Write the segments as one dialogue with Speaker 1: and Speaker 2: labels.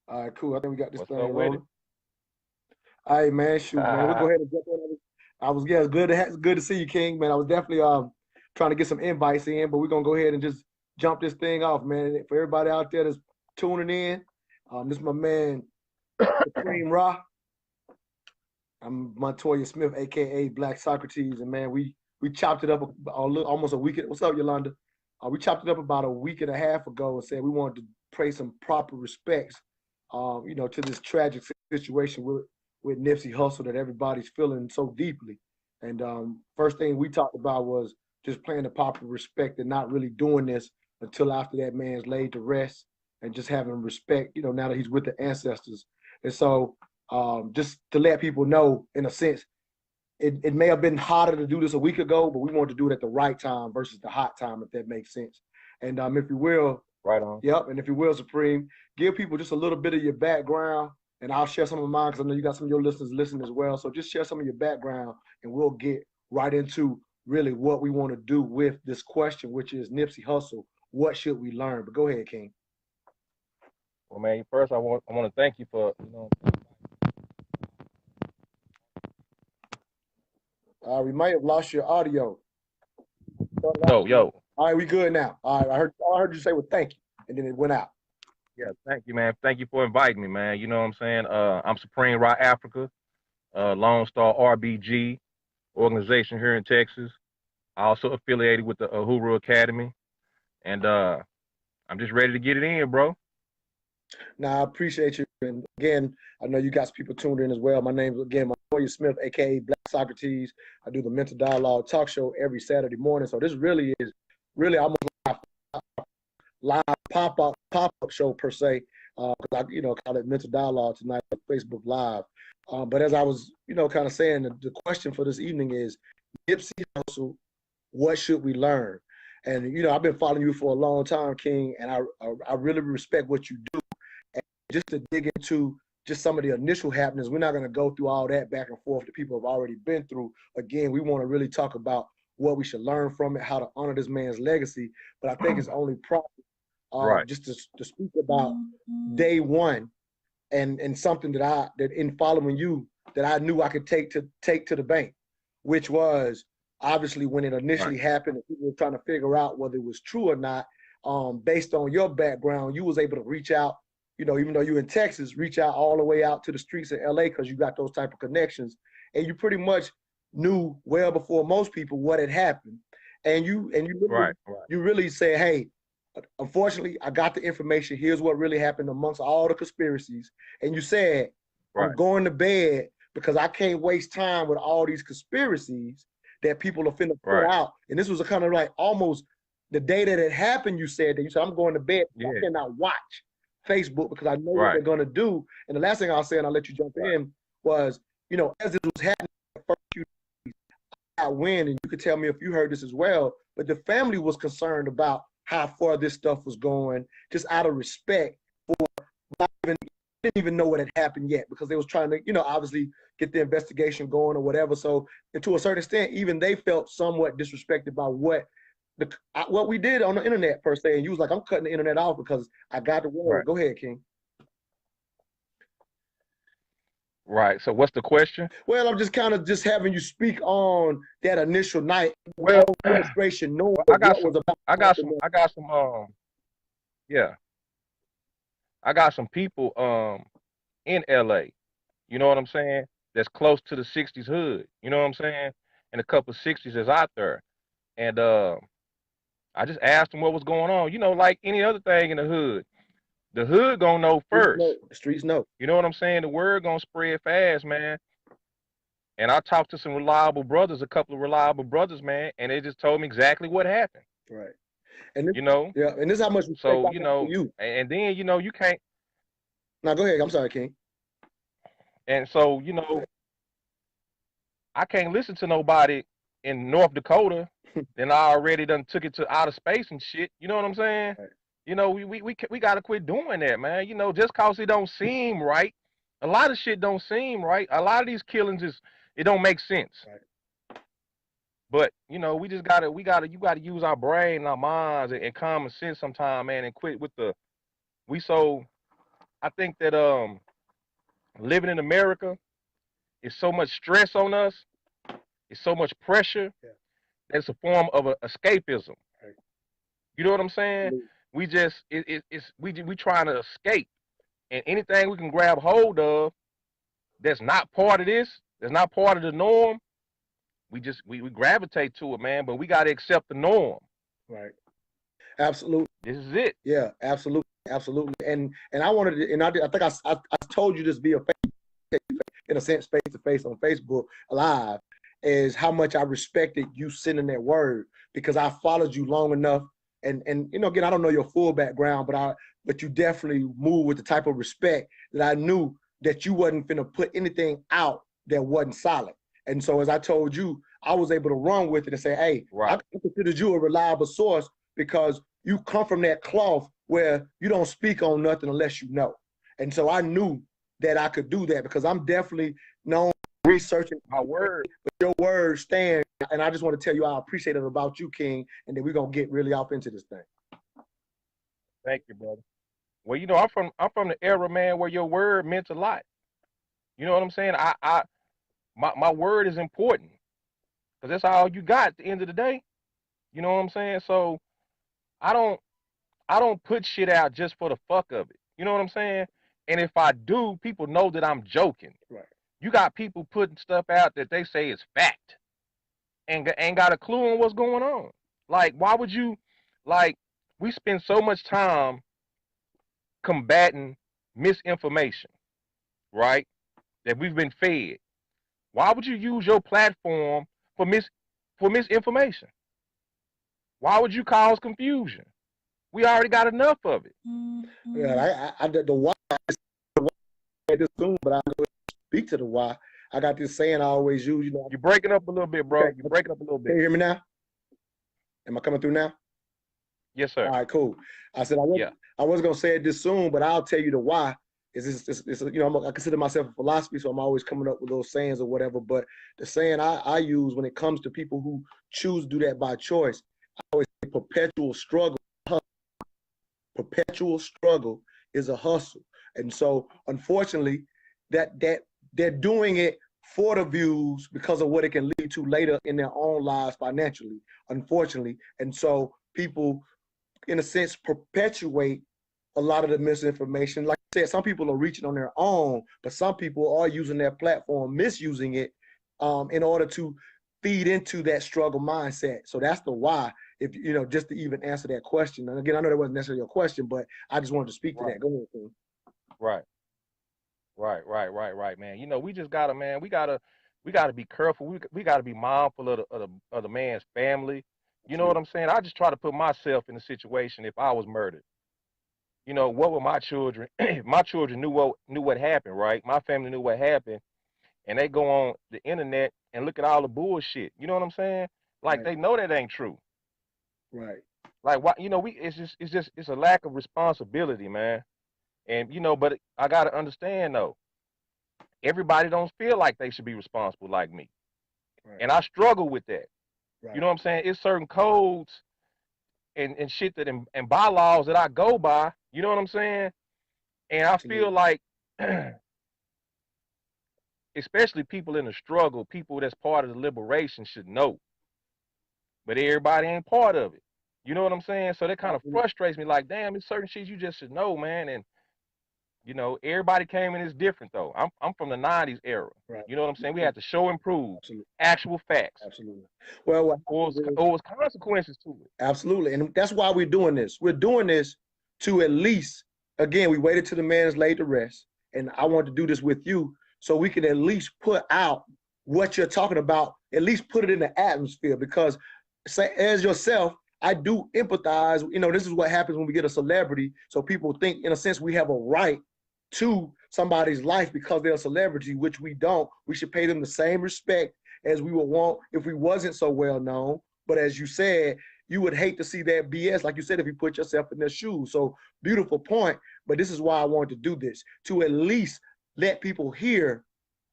Speaker 1: All right, cool. I think we got this
Speaker 2: What's
Speaker 1: thing
Speaker 2: up with it?
Speaker 1: rolling. All right, man. Shoot, man. We'll go ahead and jump in. Yeah, good to see you, King. Man, I was definitely trying to get some invites in, but we're gonna go ahead and just jump this thing off, man. For everybody out there that's tuning in, this is my man Supreme Ra. I'm Montoya Smith, aka Black Socrates, and man, we chopped it up almost a week. What's up, Yolanda? We chopped it up about a week and a half ago and said we wanted to pay some proper respects, to this tragic situation with Nipsey Hussle that everybody's feeling so deeply. And first thing we talked about was just paying the proper respect and not really doing this until after that man's laid to rest and just having respect, now that he's with the ancestors. And so just to let people know, in a sense, it may have been harder to do this a week ago, but we wanted to do it at the right time versus the hot time, if that makes sense. And if you will,
Speaker 2: Right on.
Speaker 1: yep, and if you will, Supreme, give people just a little bit of your background, and I'll share some of mine because I know you got some of your listeners listening as well. So just share some of your background, and we'll get right into really what we want to do with this question, which is Nipsey Hussle. What should we learn? But go ahead, King.
Speaker 2: Well, man, first I want to thank you for
Speaker 1: We might have lost your audio.
Speaker 2: yo yo.
Speaker 1: All right, we good now. All right, all I heard you say was thank you, and then it went out.
Speaker 2: Yeah, thank you, man. Thank you for inviting me, man. You know what I'm saying? I'm Supreme Rock Africa, Lone Star RBG organization here in Texas. I also affiliated with the Uhuru Academy, and I'm just ready to get it in, bro.
Speaker 1: Now, I appreciate you. And again, I know you got some people tuned in as well. My name's, again, Montoya Smith, aka Black Socrates. I do the Mental Dialogue talk show every Saturday morning. So this really is almost like a live pop-up show per se. Because I, call it Mental Dialogue tonight on Facebook Live. But as I was, kind of saying, the question for this evening is Nipsey Hussle, what should we learn? And I've been following you for a long time, King, and I really respect what you do. Just to dig into just some of the initial happenings, we're not going to go through all that back and forth that people have already been through. Again, we want to really talk about what we should learn from it, how to honor this man's legacy. But I think it's only proper
Speaker 2: Right.
Speaker 1: just to speak about day one and something that in following you that I knew I could take to the bank, which was obviously when it initially happened and people were trying to figure out whether it was true or not. Based on your background, you was able to reach out, even though you're in Texas, reach out all the way out to the streets of LA because you got those type of connections. And you pretty much knew well before most people what had happened. And you really say, hey, unfortunately, I got the information. Here's what really happened amongst all the conspiracies. And you said, I'm going to bed because I can't waste time with all these conspiracies that people are finna put out. And this was a kind of like almost the day that it happened, you said, I'm going to bed. I cannot watch Facebook because I know what they're going to do. And the last thing I'll say, and I'll let you jump in, was, as this was happening the first few days, I win, and you could tell me if you heard this as well, but the family was concerned about how far this stuff was going, just out of respect for not even, didn't even know what had happened yet because they was trying to, obviously get the investigation going or whatever. So, and to a certain extent, even they felt somewhat disrespected by what we did on the internet per se. And you was like, I'm cutting the internet off because I got the word. Go ahead, King.
Speaker 2: Right. So what's the question?
Speaker 1: Well, I'm just kind of just having you speak on that initial night. Well, administration knowing
Speaker 2: I got some yeah. I got some people in LA, you know what I'm saying, that's close to the 60s hood, you know what I'm saying? And a couple of 60s is out there. And I just asked them what was going on. Like any other thing in the hood gonna know first.
Speaker 1: The streets know.
Speaker 2: You know what I'm saying? The word gonna spread fast, man. And I talked to some reliable brothers, a couple of reliable brothers, man, and they just told me exactly what happened.
Speaker 1: Right. And this,
Speaker 2: yeah,
Speaker 1: and this is how much respect
Speaker 2: so
Speaker 1: I got for you.
Speaker 2: And then you can't.
Speaker 1: Now go ahead. I'm sorry, King.
Speaker 2: And so I can't listen to nobody in North Dakota. Then I already done took it to outer space and shit. You know what I'm saying? Right. We gotta quit doing that, man. Just cause it don't seem right. A lot of shit don't seem right. A lot of these killings it don't make sense.
Speaker 1: Right.
Speaker 2: But you gotta use our brain and our minds and common sense sometime, man, and quit with we so I think that living in America is so much stress on us, it's so much pressure.
Speaker 1: Yeah.
Speaker 2: That's a form of escapism.
Speaker 1: Right.
Speaker 2: You know what I'm saying?
Speaker 1: Absolutely.
Speaker 2: We just we trying to escape, and anything we can grab hold of that's not part of this, that's not part of the norm, we gravitate to it, man. But we got to accept the norm.
Speaker 1: Right. Absolutely.
Speaker 2: This is it.
Speaker 1: Yeah. Absolutely. Absolutely. And I wanted to, and I think I told you this via Facebook, in a sense, face to face on Facebook Live, is how much I respected you sending that word, because I followed you long enough. And you know, again, I don't know your full background, but you definitely move with the type of respect that I knew that you wasn't finna put anything out that wasn't solid. And so, as I told you, I was able to run with it and say, hey,
Speaker 2: Right.
Speaker 1: I considered you a reliable source because you come from that cloth where you don't speak on nothing unless you know. And so I knew that I could do that, because I'm definitely known for researching
Speaker 2: My word.
Speaker 1: but your words stand. And I just want to tell you I appreciate it about you, King, and then we're gonna get really off into this thing.
Speaker 2: Thank you, brother. Well, you know, I'm from the era, man, where your word meant a lot. You know what I'm saying? My word is important because that's all you got at the end of the day. You know what I'm saying? So I don't I don't put shit out just for the fuck of it. You know what I'm saying? And if I do, people know that I'm joking.
Speaker 1: Right.
Speaker 2: You got people putting stuff out that they say is fact and ain't got a clue on what's going on. Like, why would you, like, we spend so much time combating misinformation, right? That we've been fed. Why would you use your platform for misinformation? Why would you cause confusion? We already got enough of it.
Speaker 1: Yeah, the why this soon, but I go speak to the why. I got this saying I always use. You know,
Speaker 2: You're breaking up a little bit, bro. You're breaking up a little
Speaker 1: can you
Speaker 2: bit.
Speaker 1: hear me now? Am I coming through now?
Speaker 2: Yes, sir.
Speaker 1: All right, cool. I said I was gonna say it this soon, but I'll tell you the why. It's you know, I consider myself a philosophy, so I'm always coming up with those sayings or whatever. But the saying I use when it comes to people who choose to do that by choice, I always say perpetual struggle. Perpetual struggle is a hustle. And so unfortunately, that they're doing it for the views because of what it can lead to later in their own lives financially, unfortunately. And so people, in a sense, perpetuate a lot of the misinformation. Like I said, some people are reaching on their own, but some people are using their platform, misusing it, in order to feed into that struggle mindset. So that's the why. If you know, just to even answer that question. And again, I know that wasn't necessarily your question, but I just wanted to speak to that. Go ahead, King.
Speaker 2: Right. Right, man. You know, we just gotta, man. We gotta be careful. We gotta be mindful of the man's family. You know what I'm saying? I just try to put myself in a situation if I was murdered. You know, what would my children? My children knew what happened, right? My family knew what happened, and they go on the internet and look at all the bullshit. You know what I'm saying? Like,
Speaker 1: Right.
Speaker 2: they know that ain't true.
Speaker 1: Right.
Speaker 2: Like, why? You know, it's a lack of responsibility, man. And you know, but I gotta understand though, everybody don't feel like they should be responsible like me,
Speaker 1: Right.
Speaker 2: and I struggle with that.
Speaker 1: Right.
Speaker 2: You know what I'm saying? It's certain codes and shit that and bylaws that I go by. You know what I'm saying? And I feel like, especially people in the struggle, people that's part of the liberation should know, but everybody ain't part of it. You know what I'm saying? So that kind of frustrates me. Like, damn, it's certain shit you just should know, man. And you know, everybody came in is different though. I'm from the '90s era.
Speaker 1: Right.
Speaker 2: You know what I'm saying? We had to show and prove.
Speaker 1: Absolutely.
Speaker 2: Actual facts.
Speaker 1: Absolutely. Well,
Speaker 2: or was consequences to it.
Speaker 1: Absolutely. And that's why we're doing this. We're doing this to at least, again, we waited till the man is laid to rest. And I want to do this with you so we can at least put out what you're talking about, at least put it in the atmosphere. Because say, as yourself, I do empathize. You know, this is what happens when we get a celebrity. So people think, in a sense, we have a right to somebody's life because they're a celebrity, which we don't. We should pay them the same respect as we would want if we wasn't so well known. But as you said, you would hate to see that BS, like you said, if you put yourself in their shoes. So beautiful point. But this is why I wanted to do this, to at least let people hear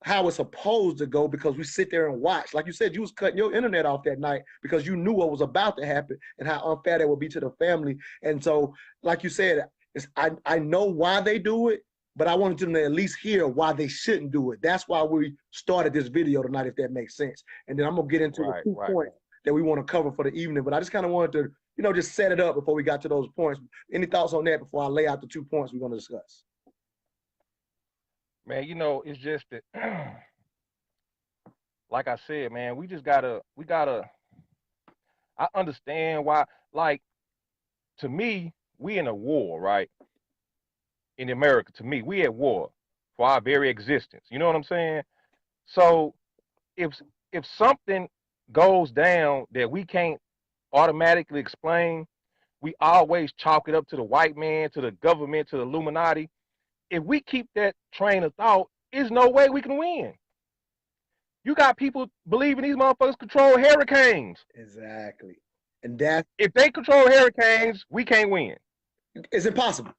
Speaker 1: how it's supposed to go, because we sit there and watch. Like you said, you was cutting your internet off that night because you knew what was about to happen and how unfair that would be to the family. And so, like you said, I know why they do it, but I wanted them to at least hear why they shouldn't do it. That's why we started this video tonight, if that makes sense. And then I'm gonna get into the 2 points that we want to cover for the evening. But I just kind of wanted to, you know, just set it up before we got to those points. Any thoughts on that before I lay out the 2 points we're gonna discuss?
Speaker 2: Man, you know, it's just that, like I said, man, we gotta, I understand why, like, to me, we in a war, right? In America, to me, we at war for our very existence. You know what I'm saying? So if something goes down that we can't automatically explain, we always chalk it up to the white man, to the government, to the Illuminati. If we keep that train of thought, there's no way we can win. You got people believing these motherfuckers control hurricanes.
Speaker 1: Exactly. And that,
Speaker 2: if they control hurricanes, we can't win.
Speaker 1: It's impossible.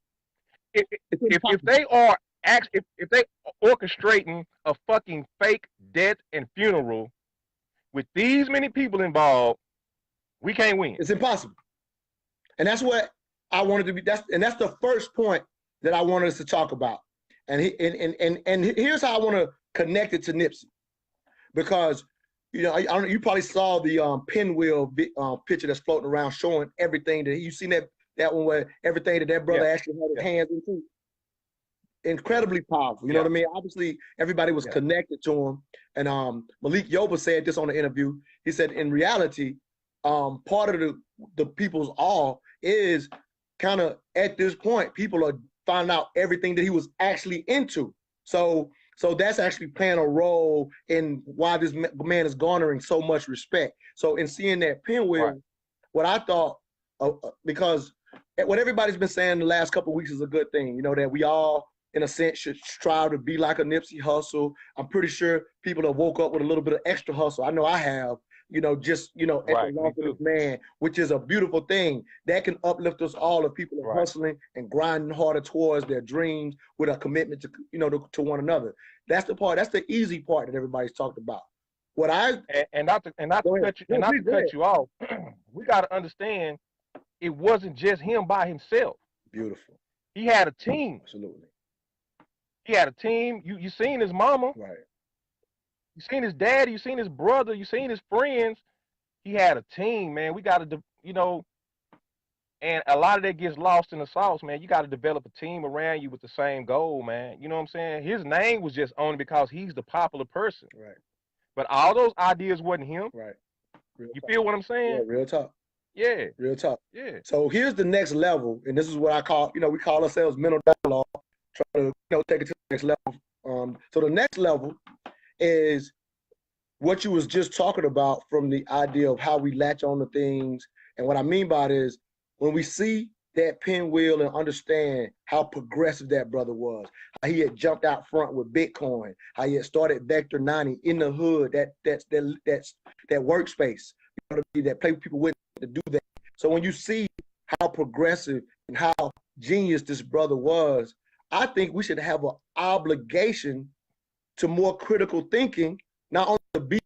Speaker 2: If they are if they orchestrating a fucking fake death and funeral with these many people involved, we can't win.
Speaker 1: It's impossible. And that's what I wanted to be. That's the first point that I wanted us to talk about. And here's how I want to connect it to Nipsey, because you know, you probably saw the pinwheel picture that's floating around showing everything that you seen that one where everything that brother actually had his hands into. Incredibly powerful. You know what I mean? Obviously, everybody was connected to him. And Malik Yoba said this on the interview. He said, in reality, part of the people's awe is kind of at this point, people are finding out everything that he was actually into. So that's actually playing a role in why this man is garnering so much respect. So in seeing that pinwheel, what I thought, because what everybody's been saying the last couple of weeks is a good thing, you know, that we all, in a sense, should strive to be like a Nipsey Hussle. I'm pretty sure people have woke up with a little bit of extra hustle. I know I have, you know, just, you know, at the launch of this man, which is a beautiful thing. That can uplift us all if people are hustling and grinding harder towards their dreams with a commitment to, you know, to one another. That's the part, that's the easy part that everybody's talked about. What I
Speaker 2: and not to cut you off, we got to understand it wasn't just him by himself.
Speaker 1: Beautiful.
Speaker 2: He had a team.
Speaker 1: Absolutely.
Speaker 2: He had a team. You seen his mama.
Speaker 1: Right.
Speaker 2: You seen his daddy. You seen his brother. You seen his friends. He had a team, man. We got to, you know, and a lot of that gets lost in the sauce, man. You got to develop a team around you with the same goal, man. You know what I'm saying? His name was just only because he's the popular person.
Speaker 1: Right.
Speaker 2: But all those ideas wasn't him.
Speaker 1: Right.
Speaker 2: You feel what I'm saying?
Speaker 1: Yeah, real talk.
Speaker 2: Yeah.
Speaker 1: Real talk.
Speaker 2: Yeah.
Speaker 1: So here's the next level, and this is what I call, you know, we call ourselves mental dialogue, trying to, you know, take it to the next level. So the next level is what you was just talking about, from the idea of how we latch on to things. And what I mean by it is, when we see that pinwheel and understand how progressive that brother was, how he had jumped out front with Bitcoin, how he had started Vector 90 in the hood, that workspace, you know, that play with people with to do that. So when you see how progressive and how genius this brother was, I think we should have an obligation to more critical thinking, not only to be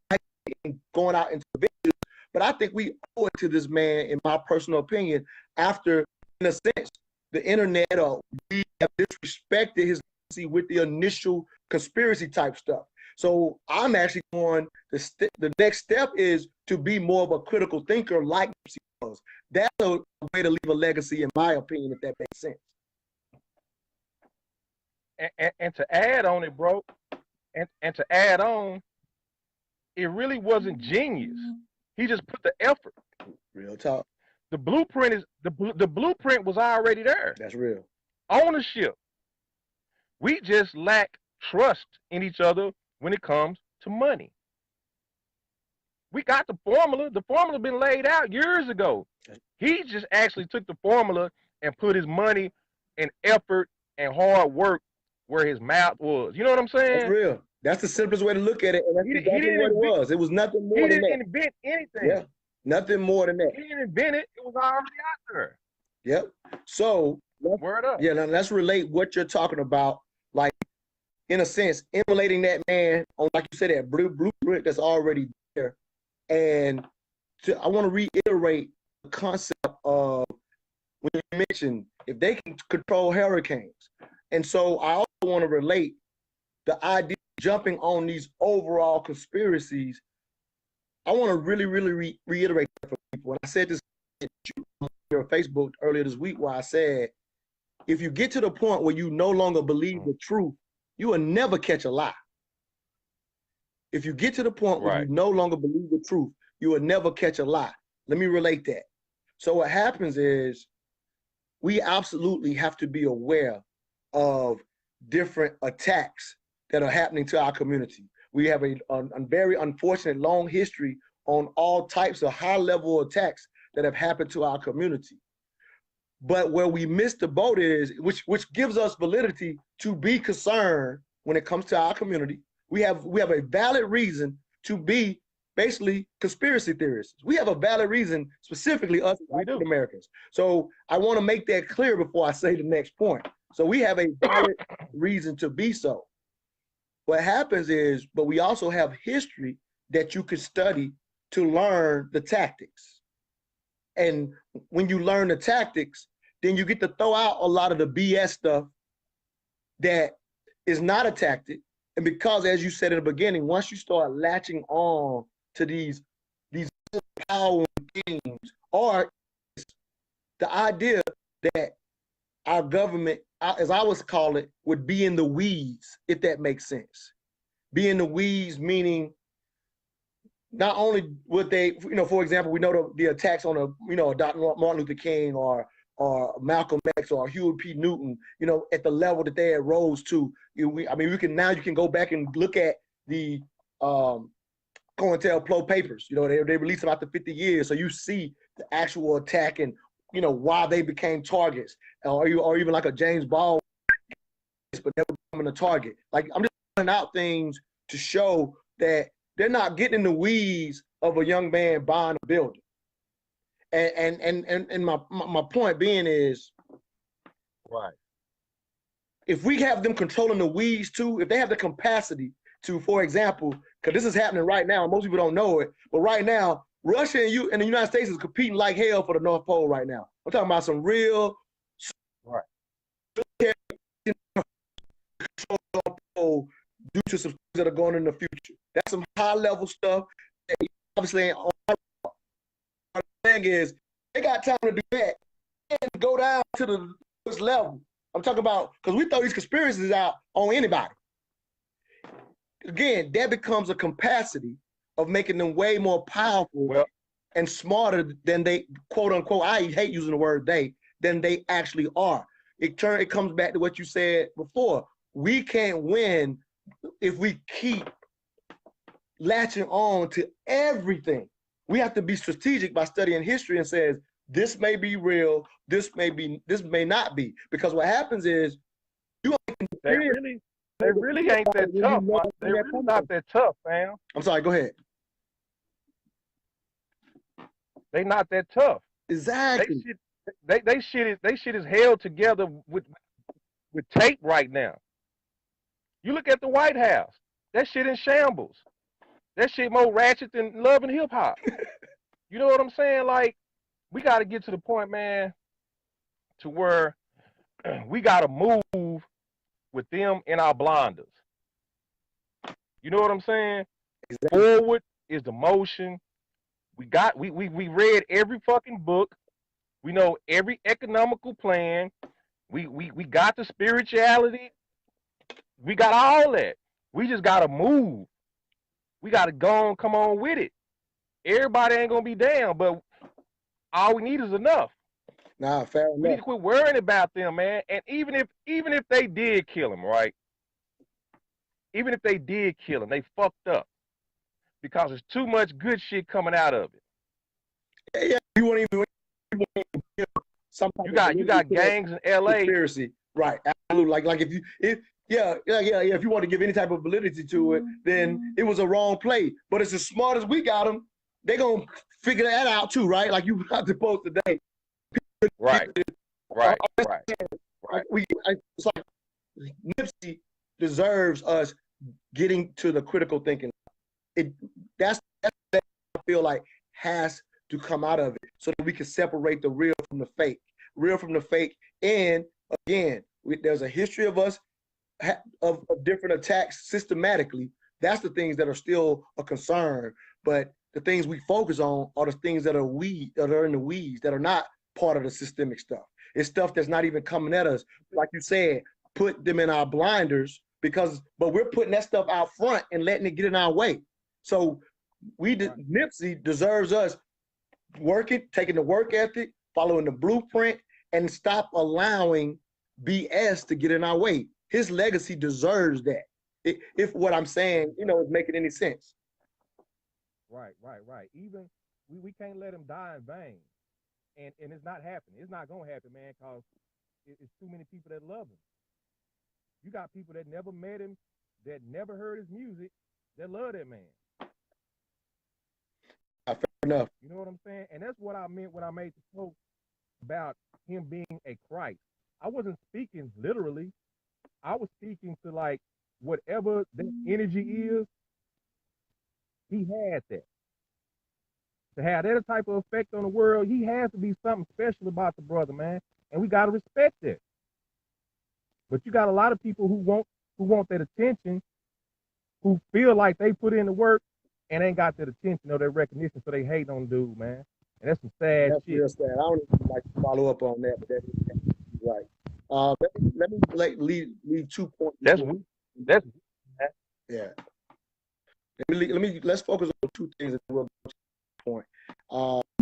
Speaker 1: going out into the videos, but I think we owe it to this man, in my personal opinion, after, in a sense, the internet, or we have disrespected his legacy with the initial conspiracy type stuff. So I'm actually going, the next step is to be more of a critical thinker like Nipsey was. That's a way to leave a legacy, in my opinion, if that makes sense.
Speaker 2: And to add on it, bro, and to add on, it really wasn't genius. He just put the effort.
Speaker 1: Real talk.
Speaker 2: The blueprint is the blueprint was already there.
Speaker 1: That's real.
Speaker 2: Ownership. We just lack trust in each other when it comes to money. We got the formula. The formula been laid out years ago. He just actually took the formula and put his money and effort and hard work where his mouth was. You know what I'm saying?
Speaker 1: That's real. That's the simplest way to look at it. And that's exactly what it was. It was nothing more than that.
Speaker 2: He didn't invent anything.
Speaker 1: Yeah. Nothing more than that.
Speaker 2: He didn't invent it. It was already out there.
Speaker 1: Yep. So,
Speaker 2: word up.
Speaker 1: Yeah, now let's relate what you're talking about, like, in a sense, emulating that man on, like you said, that blueprint that's already there. And I want to reiterate the concept of, when you mentioned, if they can control hurricanes, And so I also want to relate the idea of jumping on these overall conspiracies. I want to really, really reiterate that for people. And I said this on your Facebook earlier this week, where I said, if you get to the point where you no longer believe the truth, you will never catch a lie. If you get to the point where you no longer believe the truth, you will never catch a lie. Let me relate that. So what happens is we absolutely have to be aware of different attacks that are happening to our community. We have a very unfortunate long history on all types of high-level attacks that have happened to our community. But where we miss the boat is, which gives us validity to be concerned when it comes to our community. We have a valid reason to be basically conspiracy theorists. We have a valid reason, specifically us white Americans. So I want to make that clear before I say the next point. So we have a valid reason to be so. What happens is, but we also have history that you could study to learn the tactics. And when you learn the tactics, then you get to throw out a lot of the BS stuff that is not a tactic. And because, as you said in the beginning, once you start latching on to these power things, or the idea that our government, as I was call it, would be in the weeds, if that makes sense. Be in the weeds meaning not only would they, for example, we know the attacks on Dr. Martin Luther King or Malcolm X or Huey P. Newton, at the level that they had rose to. You can go back and look at the COINTELPRO papers. They released them after 50 years, so you see the actual attack and why they became targets, or even like a James Baldwin, but never becoming a target. Like, I'm just pointing out things to show that they're not getting in the weeds of a young man buying a building. And my point being is,
Speaker 2: right,
Speaker 1: if we have them controlling the weeds too, if they have the capacity to, for example, because this is happening right now, most people don't know it, but right now, Russia and the United States is competing like hell for the North Pole right now. I'm talking about some real due to some things that are going in the future. That's some high level stuff that obviously ain't on. The thing is, they got time to do that and go down to the lowest level. I'm talking about, because we throw these conspiracies out on anybody. Again, that becomes a capacity of making them way more powerful and smarter than they, quote unquote, I hate using the word they, than they actually are. It comes back to what you said before. We can't win if we keep latching on to everything. We have to be strategic by studying history and says, this may be real, this may not be. Because what happens is,
Speaker 2: they really ain't that tough. They're really not that tough, fam.
Speaker 1: I'm sorry, go ahead.
Speaker 2: They not that tough.
Speaker 1: Exactly.
Speaker 2: They shit is held together with tape right now. You look at the White House. That shit in shambles. That shit more ratchet than Love and Hip Hop. You know what I'm saying? Like, we got to get to the point, man, to where we got to move with them in our blinders. You know what I'm saying? Exactly. Forward is the motion. We read every fucking book. We know every economical plan. We got the spirituality. We got all that. We just got to move. We got to go on, come on with it. Everybody ain't going to be down, but all we need is enough.
Speaker 1: Nah, fair enough.
Speaker 2: We need to quit worrying about them, man. And even if they did kill him, right? Even if they did kill him, they fucked up. Because there's too much good shit coming out of it.
Speaker 1: Yeah, you won't even
Speaker 2: you got gangs in LA.
Speaker 1: Conspiracy. Right, absolutely. Like if you want to give any type of validity to it, then it was a wrong play. But it's as smart as we got them, they gonna figure that out too, right? Like you got to post today.
Speaker 2: Right.
Speaker 1: It's like Nipsey deserves us getting to the critical thinking. That's what I feel like has to come out of it, so that we can separate the real from the fake. And again, There's a history of us of different attacks systematically. That's the things that are still a concern. But the things we focus on are the things that are in the weeds, that are not part of the systemic stuff. It's stuff that's not even coming at us. Like you said, put them in our blinders but we're putting that stuff out front and letting it get in our way. So Nipsey deserves us taking the work ethic, following the blueprint, and stop allowing BS to get in our way. His legacy deserves that. If what I'm saying, is making any sense.
Speaker 2: Right. Even we can't let him die in vain. And it's not happening. It's not gonna happen, man, because it's too many people that love him. You got people that never met him, that never heard his music, that love that man.
Speaker 1: Fair enough.
Speaker 2: You know what I'm saying? And that's what I meant when I made the quote about him being a Christ. I wasn't speaking literally. I was speaking to like whatever the energy is, he had that. To have that type of effect on the world, he has to be something special about the brother, man. And we gotta respect that. But you got a lot of people who want that attention, who feel like they put in the work and ain't got that attention or that recognition, so they hate on the dude, man. And that's some sad
Speaker 1: that's
Speaker 2: shit.
Speaker 1: Real sad. I don't even like to follow up on that, but that's right. Let me leave 2 points.
Speaker 2: That's
Speaker 1: yeah. Let's focus on 2 things and we'll go to the point.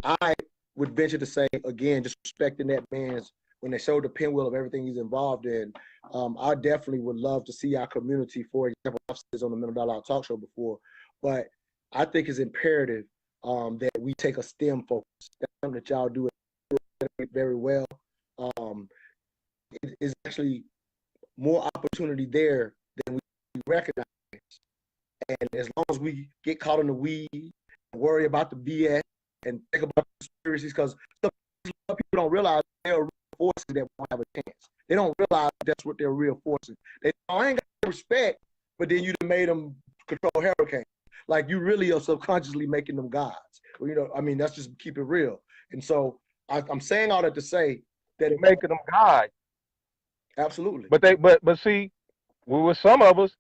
Speaker 1: I would venture to say, again, just respecting that man's, when they showed the pinwheel of everything he's involved in, I definitely would love to see our community, for example, I've said this on the Mental Dialogue talk show before, but I think it's imperative that we take a STEM focus. That's something that y'all do very well. It is actually more opportunity there than we recognize. And as long as we get caught in the weed, worry about the BS, and think about conspiracies, because some people don't realize there are real forces that won't have a chance. They don't realize that's what they're real forces. They ain't got respect, but then you made them control hurricanes. Like you really are subconsciously making them gods. That's just keep it real. And so I'm saying all that to say that
Speaker 2: you're making them gods.
Speaker 1: Absolutely.
Speaker 2: But see, with some of us,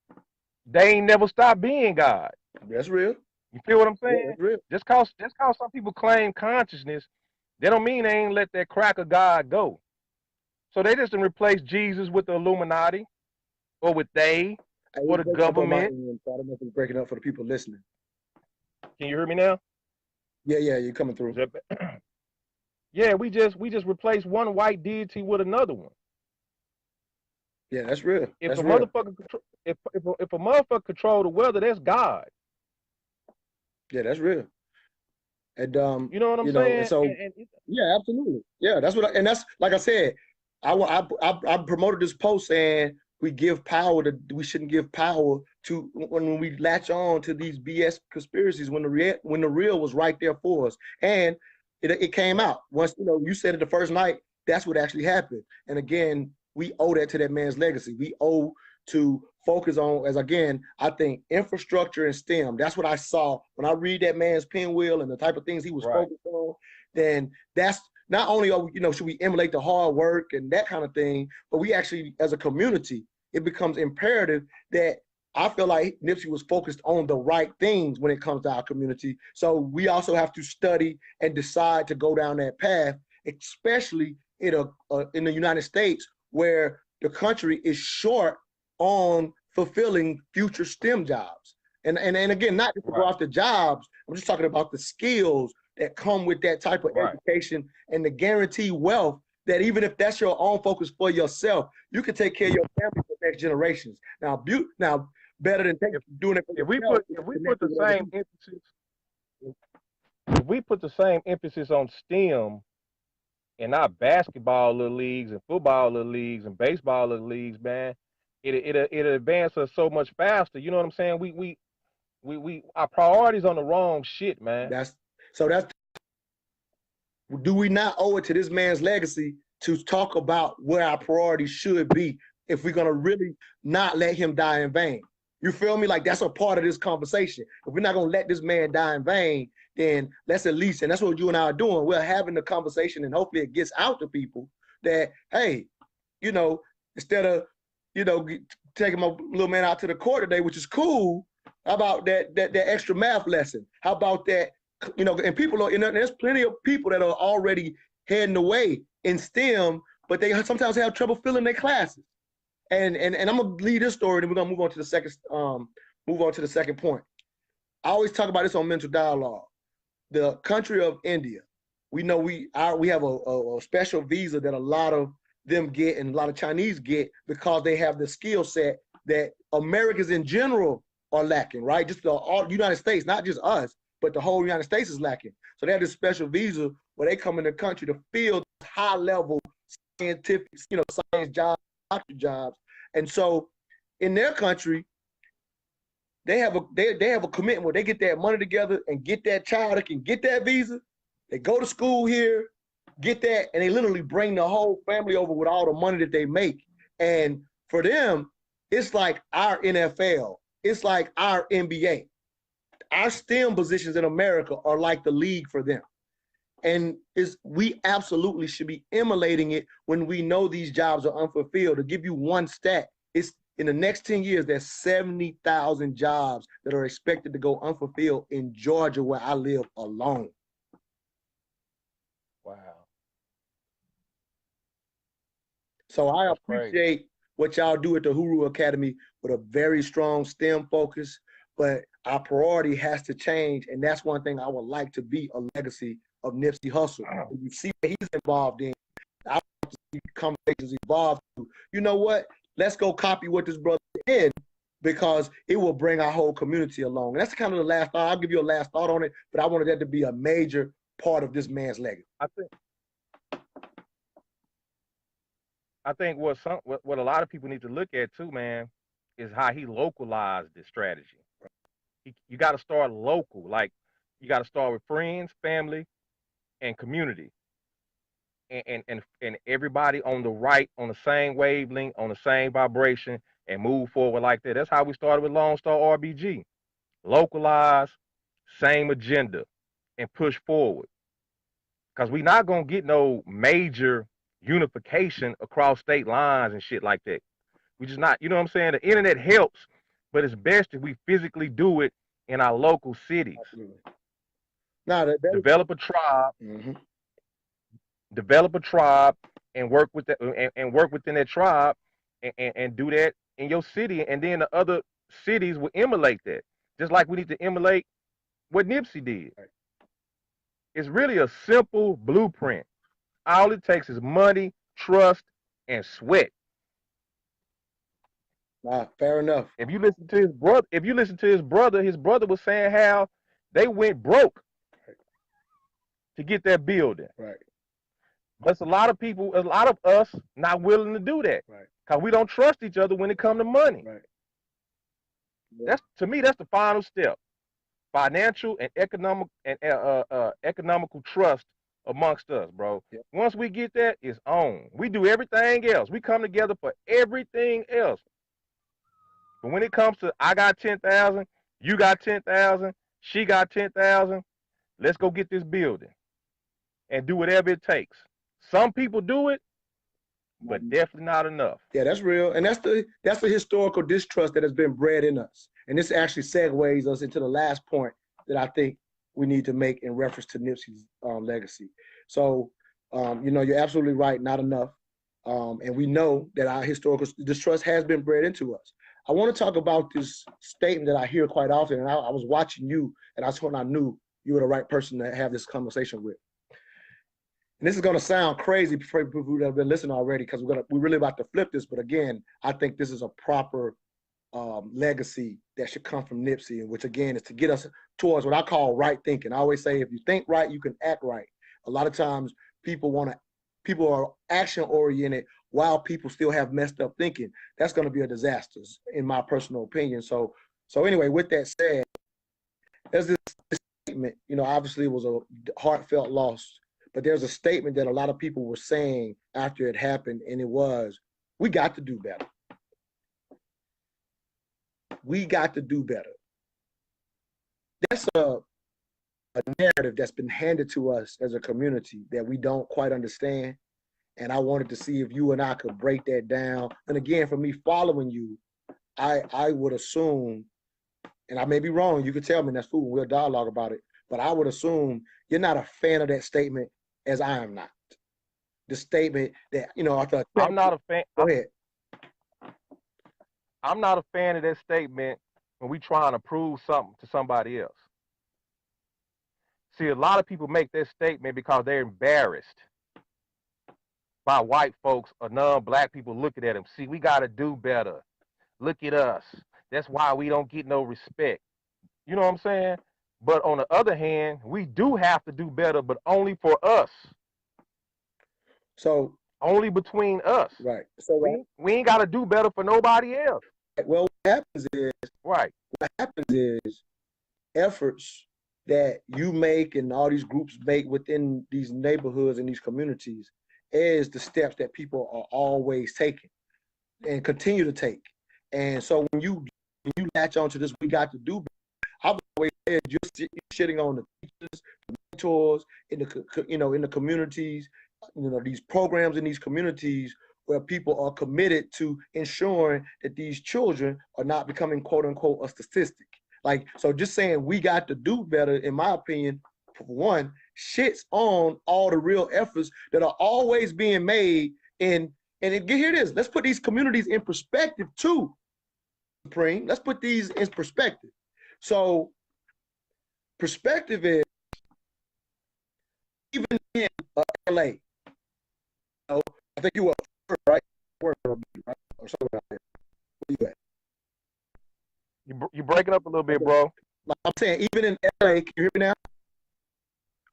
Speaker 2: they ain't never stopped being God.
Speaker 1: That's real.
Speaker 2: You feel what I'm saying?
Speaker 1: Yeah, that's real.
Speaker 2: Just cause some people claim consciousness, they don't mean they ain't let that crack of God go. So they just replace Jesus with the Illuminati, or with or the government.
Speaker 1: I don't know if it's breaking up for the people listening.
Speaker 2: Can you hear me now?
Speaker 1: Yeah, you're coming through.
Speaker 2: Yeah, we just replace one white deity with another one.
Speaker 1: Yeah, that's real.
Speaker 2: If a motherfucker control the weather, that's God.
Speaker 1: Yeah, that's real. And
Speaker 2: you know what I'm saying?
Speaker 1: And so yeah, absolutely. Yeah, that's what. And that's like I said. I promoted this post saying we shouldn't give power to when we latch on to these BS conspiracies when the real was right there for us. And it came out once. You said it the first night. That's what actually happened. And again, we owe that to that man's legacy. We owe to focus on, as again, I think infrastructure and STEM. That's what I saw when I read that man's pinwheel and the type of things he was focused on. Then that's not only should we emulate the hard work and that kind of thing, but we actually, as a community, it becomes imperative that I feel like Nipsey was focused on the right things when it comes to our community. So we also have to study and decide to go down that path, especially in the United States, where the country is short on fulfilling future STEM jobs. And again, not just to go after jobs, I'm just talking about the skills that come with that type of education and the guaranteed wealth that even if that's your own focus for yourself, you can take care of your family for next generations. Now better than doing it for yourself.
Speaker 2: If we put the same emphasis on STEM in our basketball little leagues and football little leagues and baseball little leagues, man, it'll advance us so much faster. You know what I'm saying? We our priorities on the wrong shit, man.
Speaker 1: Do we not owe it to this man's legacy to talk about where our priorities should be if we're gonna really not let him die in vain? You feel me? Like that's a part of this conversation. If we're not gonna let this man die in vain, then let's at least, and that's what you and I are doing. We're having the conversation, and hopefully it gets out to people that, hey, instead of, you know, taking my little man out to the court today, which is cool. How about that extra math lesson? How about that, you know, and people are, you know, there's plenty of people that are already heading away in STEM, but they sometimes have trouble filling their classes. And I'm gonna leave this story, and we're gonna move on to the second point. I always talk about this on Mental Dialogue. The country of India, we know we have a special visa that a lot of them get and a lot of Chinese get because they have the skill set that Americans in general are lacking, right? Just all United States, not just us, but the whole United States is lacking. So they have this special visa where they come in the country to fill high level scientific, you know, science jobs, doctor jobs. And so in their country, they have a commitment where they get that money together and get that child that can get that visa. They go to school here, get that, and they literally bring the whole family over with all the money that they make. And for them, it's like our NFL. It's like our NBA. Our STEM positions in America are like the league for them. And we absolutely should be emulating it when we know these jobs are unfulfilled. To give you one stat, it's in the next 10 years, there's 70,000 jobs that are expected to go unfulfilled in Georgia, where I live alone.
Speaker 2: Wow.
Speaker 1: So I appreciate what y'all do at the Huru Academy with a very strong STEM focus, but our priority has to change. And that's one thing I would like to be a legacy of Nipsey Hussle. And you see what he's involved in. I want to see conversations evolve to, you know what? Let's go copy what this brother did, because it will bring our whole community along. And that's kind of the last thought. I'll give you a last thought on it, but I wanted that to be a major part of this man's legacy.
Speaker 2: I think what a lot of people need to look at too, man, is how he localized this strategy. You got to start local. Like, you got to start with friends, family, and community, and everybody on the same wavelength, on the same vibration, and move forward like that. That's how we started with Lone Star RBG. Localize, same agenda, and push forward. Because we're not going to get no major unification across state lines and shit like that. We just not, you know what I'm saying? The internet helps, but it's best if we physically do it in our local cities.
Speaker 1: Absolutely.
Speaker 2: Develop a tribe.
Speaker 1: Mm-hmm.
Speaker 2: Develop a tribe and work with that, and work within that tribe, and do that in your city, and then the other cities will emulate that. Just like we need to emulate what Nipsey did.
Speaker 1: Right.
Speaker 2: It's really a simple blueprint. All it takes is money, trust, and sweat.
Speaker 1: Fair enough.
Speaker 2: If you listen to his brother, his brother was saying how they went broke to get that building.
Speaker 1: Right.
Speaker 2: But a lot of people, a lot of us, not willing to do that.
Speaker 1: Right.
Speaker 2: Because we don't trust each other when it comes to money.
Speaker 1: Right.
Speaker 2: Yeah. To me, that's the final step. Financial and economical trust amongst us, bro.
Speaker 1: Yeah.
Speaker 2: Once we get that, it's on. We do everything else. We come together for everything else. But when it comes to, I got 10,000, you got 10,000, she got 10,000, let's go get this building and do whatever it takes. Some people do it, but definitely not enough.
Speaker 1: Yeah, that's real. And that's the historical distrust that has been bred in us. And this actually segues us into the last point that I think we need to make in reference to Nipsey's legacy. So, you know, you're absolutely right, not enough. And we know that our historical distrust has been bred into us. I want to talk about this statement that I hear quite often. And I was watching you, and that's when I knew you were the right person to have this conversation with. And this is going to sound crazy for people who have been listening already, because we're really about to flip this. But again, I think this is a proper legacy that should come from Nipsey, and which again is to get us towards what I call right thinking. I always say, if you think right, you can act right. A lot of times people are action oriented while people still have messed up thinking. That's going to be a disaster, in my personal opinion. So anyway, with that said, there's this statement. You know, obviously it was a heartfelt loss. But there's a statement that a lot of people were saying after it happened, and it was, we got to do better. We got to do better. That's a narrative that's been handed to us as a community that we don't quite understand. And I wanted to see if you and I could break that down. And again, for me following you, I would assume, and I may be wrong, you could tell me, that's cool, we'll dialogue about it, but I would assume you're not a fan of that statement, as I am not. The statement that, you know, I thought,
Speaker 2: I'm not a fan.
Speaker 1: Go ahead.
Speaker 2: I'm not a fan of that statement when we trying to prove something to somebody else. See, a lot of people make that statement because they're embarrassed by white folks or non-black people looking at them. See, we got to do better. Look at us. That's why we don't get no respect. You know what I'm saying? But on the other hand, we do have to do better, but only for us.
Speaker 1: So
Speaker 2: only between us.
Speaker 1: Right. So
Speaker 2: we ain't got to do better for nobody else.
Speaker 1: Well, what happens is,
Speaker 2: right.
Speaker 1: What happens is efforts that you make and all these groups make within these neighborhoods and these communities is the steps that people are always taking and continue to take. And so when you latch onto this, we got to do better. I've always said you're shitting on the teachers, the mentors, in the communities, these programs in these communities where people are committed to ensuring that these children are not becoming, quote unquote, a statistic. Like, so just saying we got to do better, in my opinion, for one, shits on all the real efforts that are always being made. And here it is. Let's put these communities in perspective too, Supreme. Let's put these in perspective. So perspective is, even in LA, I think you were right? Or something like that. Where you at?
Speaker 2: You breaking up a little bit, bro.
Speaker 1: I'm saying, even in LA, can you hear me now?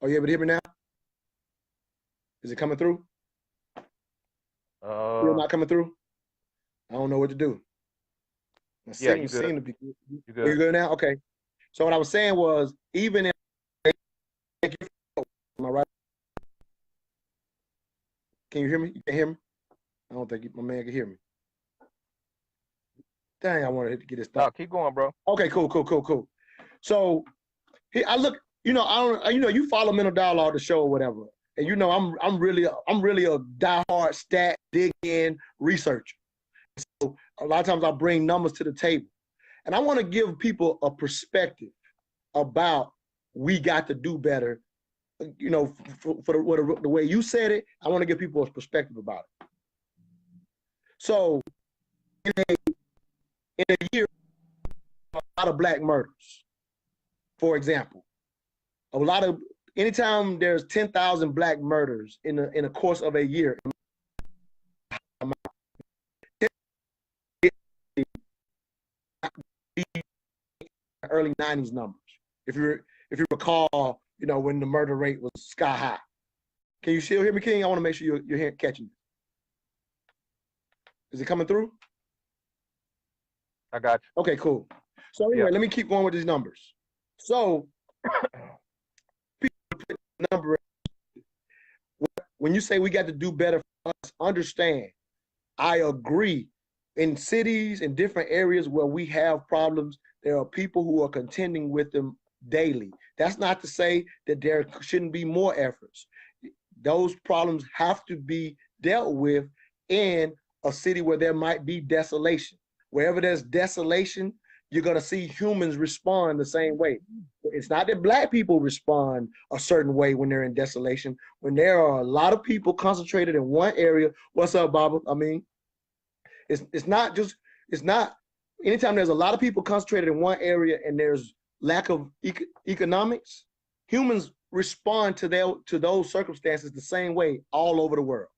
Speaker 1: Are you able to hear me now? Is it coming through? Still not coming through? I don't know what to do. My signal seem to be good. You good? You good now? Okay. So what I was saying was, even in, am I right? Can you hear me? You can hear me? I don't think my man can hear me. Dang, I wanted to get this done.
Speaker 2: No, keep going, bro.
Speaker 1: Okay, cool. So I look, you follow Mental Dialogue, the show or whatever, and I'm really a diehard stat dig in researcher. So a lot of times I bring numbers to the table, and I want to give people a perspective about we got to do better. For the way you said it, I want to give people a perspective about it. So in a year, a lot of black murders, for example, anytime there's 10,000 black murders in a course of a year, early 90s numbers. If you recall, when the murder rate was sky high. Can you still hear me, King? I want to make sure you're catching it. Is it coming through?
Speaker 2: I got you.
Speaker 1: Okay, cool. So anyway, let me keep going with these numbers. So people put the number, when you say we got to do better for us, understand, I agree. In cities, in different areas where we have problems, there are people who are contending with them daily. That's not to say that there shouldn't be more efforts. Those problems have to be dealt with in a city where there might be desolation. Wherever there's desolation, you're going to see humans respond the same way. It's not that black people respond a certain way when they're in desolation. When there are a lot of people concentrated in one area, what's up, Baba? I mean, it's not anytime there's a lot of people concentrated in one area and there's lack of economics, humans respond to those circumstances the same way all over the world.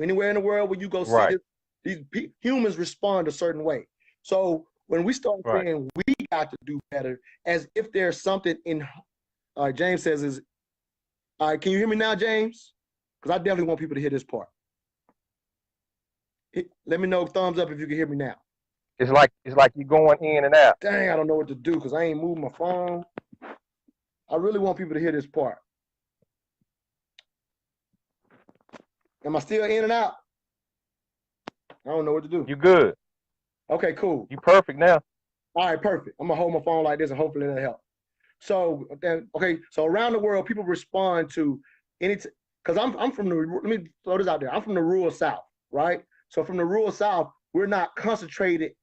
Speaker 1: Anywhere in the world where you go see these humans respond a certain way. So when we start saying we got to do better, as if there's something in, James says can you hear me now, James? Because I definitely want people to hear this part. Let me know, thumbs up if you can hear me now.
Speaker 2: It's like you're going in and out.
Speaker 1: Dang, I don't know what to do because I ain't moved my phone. I really want people to hear this part. Am I still in and out? I don't know what to do.
Speaker 2: You good.
Speaker 1: Okay, cool.
Speaker 2: You perfect now.
Speaker 1: All right, perfect. I'm gonna hold my phone like this and hopefully that'll help. So around the world, people respond to because I'm from the, let me throw this out there. I'm from the rural South, right? So from the rural South, we're not concentrated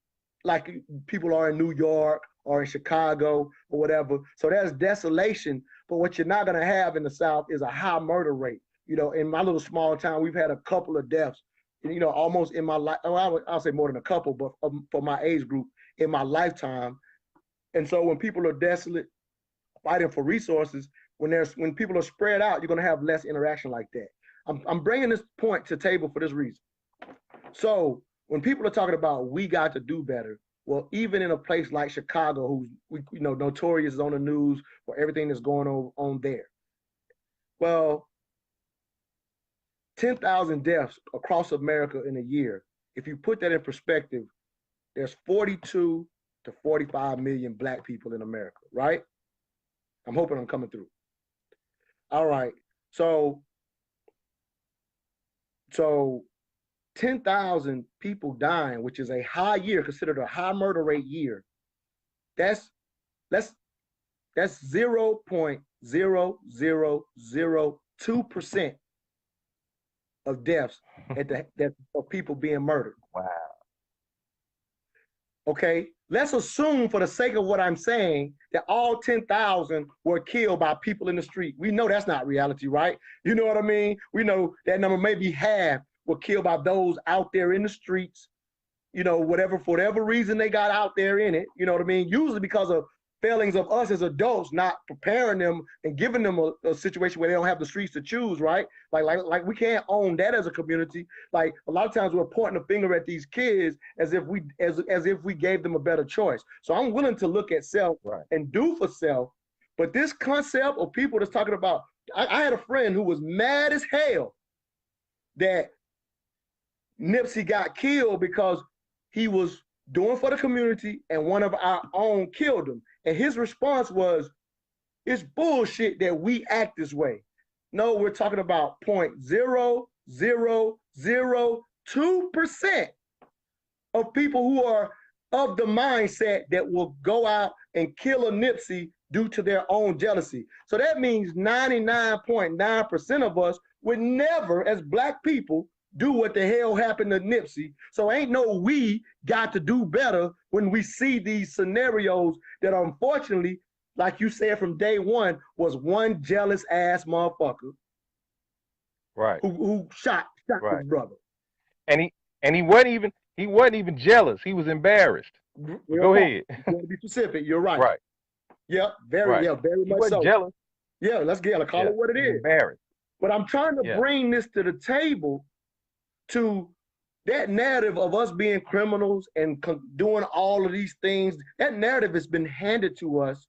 Speaker 1: like people are in New York or in Chicago or whatever. So there's desolation, but what you're not gonna have in the South is a high murder rate. You know, in my little small town, we've had a couple of deaths, you know, almost in my life. Oh, I'll say more than a couple, but for my age group in my lifetime. And so when people are desolate, fighting for resources, when people are spread out, you're gonna have less interaction like that. I'm bringing this point to the table for this reason. So when people are talking about we got to do better, well, even in a place like Chicago, who's notorious on the news for everything that's going on there. Well, 10,000 deaths across America in a year. If you put that in perspective, there's 42 to 45 million Black people in America, right? I'm hoping I'm coming through. All right. So 10,000 people dying, which is a high year, considered a high murder rate year. That's 0.0002% of deaths of people being murdered.
Speaker 2: Wow.
Speaker 1: Okay, let's assume for the sake of what I'm saying that all 10,000 were killed by people in the street. We know that's not reality, right? You know what I mean? We know that number maybe half were killed by those out there in the streets, you know, for whatever reason they got out there in it, you know what I mean? Usually because of failings of us as adults not preparing them and giving them a situation where they don't have the streets to choose, right? Like we can't own that as a community. Like a lot of times we're pointing a finger at these kids as if we gave them a better choice. So I'm willing to look at self and do for self, but this concept of people that's talking about, I had a friend who was mad as hell that Nipsey got killed because he was doing for the community and one of our own killed him. And his response was, it's bullshit that we act this way. No, we're talking about 0.0002% of people who are of the mindset that will go out and kill a Nipsey due to their own jealousy. So that means 99.9% of us would never, as Black people, do what the hell happened to Nipsey. So ain't no we got to do better when we see these scenarios that unfortunately, like you said from day one, was one jealous ass motherfucker.
Speaker 2: Right.
Speaker 1: Who shot his brother.
Speaker 2: And he wasn't even jealous. He was embarrassed. Go ahead.
Speaker 1: You want to be specific. You're right.
Speaker 2: Right.
Speaker 1: Yeah, very much so.
Speaker 2: He wasn't jealous.
Speaker 1: Yeah, let's call it what it is.
Speaker 2: Embarrassed.
Speaker 1: But I'm trying to bring this to the table to that narrative of us being criminals and doing all of these things. That narrative has been handed to us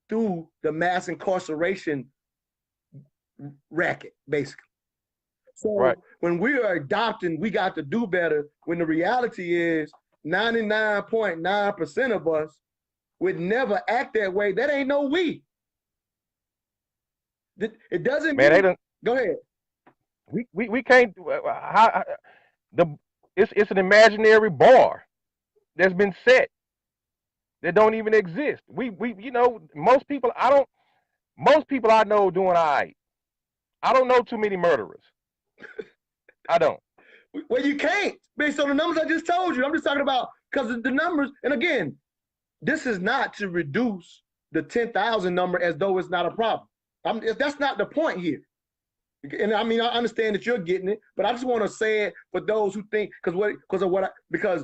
Speaker 1: through the mass incarceration racket, basically. So when we are adopting, we got to do better, when the reality is 99.9% of us would never act that way. That ain't no we. It doesn't mean, go ahead.
Speaker 2: We can't, it's an imaginary bar that's been set that don't even exist. We you know, most people I know doing all right. I don't know too many murderers. I don't.
Speaker 1: Well, you can't, based on the numbers I just told you. I'm just talking about because of the numbers. And again, this is not to reduce the 10,000 number as though it's not a problem. That's not the point here. And I mean, I understand that you're getting it, but I just want to say it for those who think, because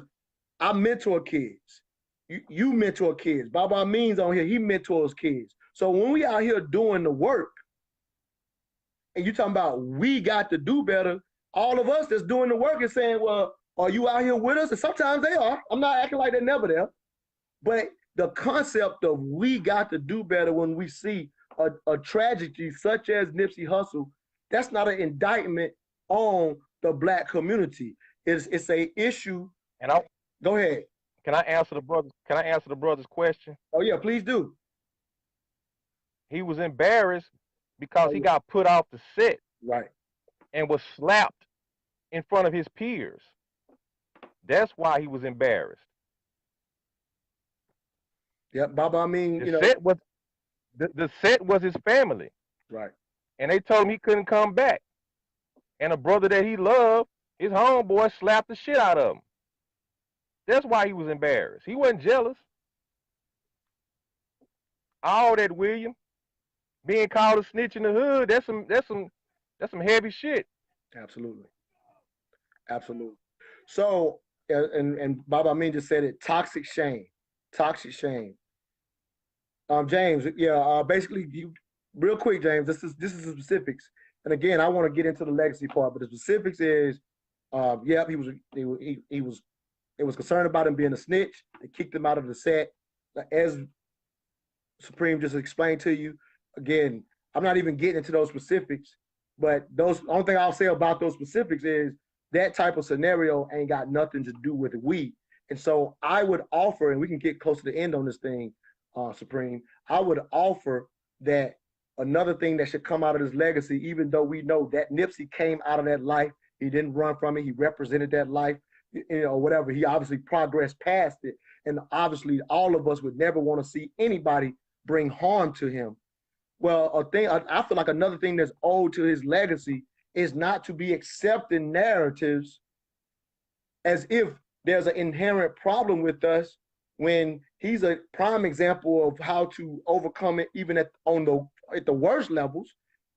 Speaker 1: I mentor kids. You mentor kids. Baba Means on here, he mentors kids. So when we out here doing the work, and you talking about we got to do better, all of us that's doing the work is saying, well, are you out here with us? And sometimes they are. I'm not acting like they're never there. But the concept of we got to do better when we see a tragedy such as Nipsey Hussle, that's not an indictment on the Black community. It's a issue.
Speaker 2: And
Speaker 1: go ahead.
Speaker 2: Can I answer the brother's question?
Speaker 1: Oh yeah, please do.
Speaker 2: He was embarrassed because he got put off the set.
Speaker 1: Right.
Speaker 2: And was slapped in front of his peers. That's why he was embarrassed.
Speaker 1: Yeah, Baba, I mean,
Speaker 2: the set was his family.
Speaker 1: Right.
Speaker 2: And they told him he couldn't come back. And a brother that he loved, his homeboy slapped the shit out of him. That's why he was embarrassed. He wasn't jealous. All that, William, being called a snitch in the hood, that's some heavy shit.
Speaker 1: Absolutely. Absolutely. So, and Baba Amin just said it, toxic shame. Toxic shame. James, yeah, basically, real quick, James, this is the specifics. And again, I want to get into the legacy part, but the specifics is, yep, he was it was concerned about him being a snitch. They kicked him out of the set. As Supreme just explained to you, again, I'm not even getting into those specifics, but those only thing I'll say about those specifics is that type of scenario ain't got nothing to do with we. And so I would offer, and we can get close to the end on this thing, Supreme. I would offer that another thing that should come out of this legacy, even though we know that Nipsey came out of that life, he didn't run from it, he represented that life, whatever. He obviously progressed past it, and obviously all of us would never want to see anybody bring harm to him. Well, I feel like another thing that's owed to his legacy is not to be accepting narratives as if there's an inherent problem with us, when he's a prime example of how to overcome it, even at the worst levels.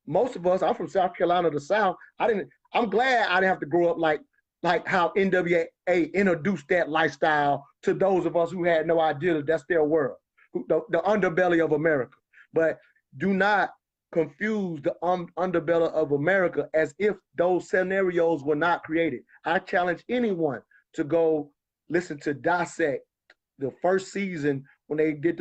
Speaker 1: Most of us, I'm from South Carolina, the South. I'm glad I didn't have to grow up like how NWA introduced that lifestyle to those of us who had no idea that that's their world, the underbelly of America. But do not confuse the underbelly of America as if those scenarios were not created. I challenge anyone to go listen to Dissect, the first season when they did